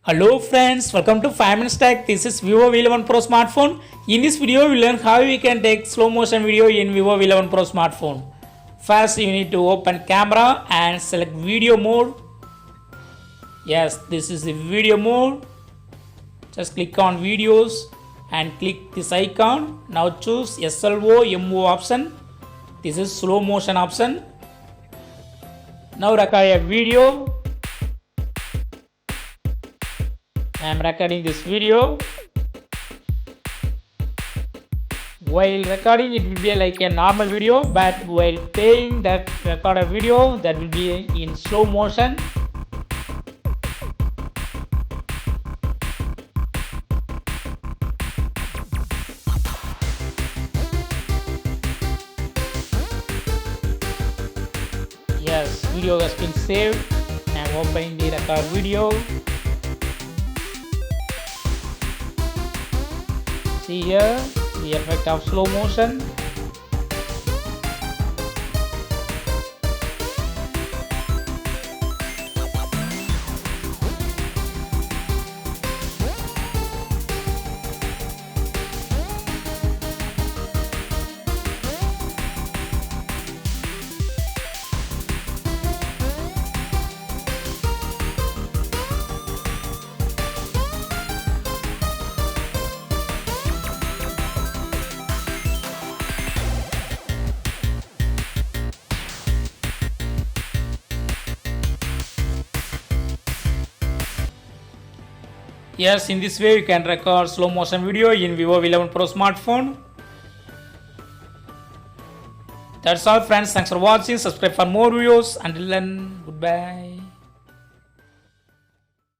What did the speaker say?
Hello friends, welcome to 5 Minutes Tech. This is Vivo V11 Pro smartphone. In this video, we learn how we can take slow motion video in Vivo V11 Pro smartphone. First, you need to open camera and select video mode. Yes, this is the video mode. Just click on videos and click this icon. Now choose SLO option. This is slow motion option. Now record a video. I am recording this video. While recording it will be like a normal video, but while playing that recorded video, that will be in slow motion. Yes, video has been saved. I am opening the record video. See here the effect of slow motion. Yes, in this way you can record slow motion video in Vivo V11 Pro smartphone. That's all friends. Thanks for watching. Subscribe for more videos. Until then, goodbye.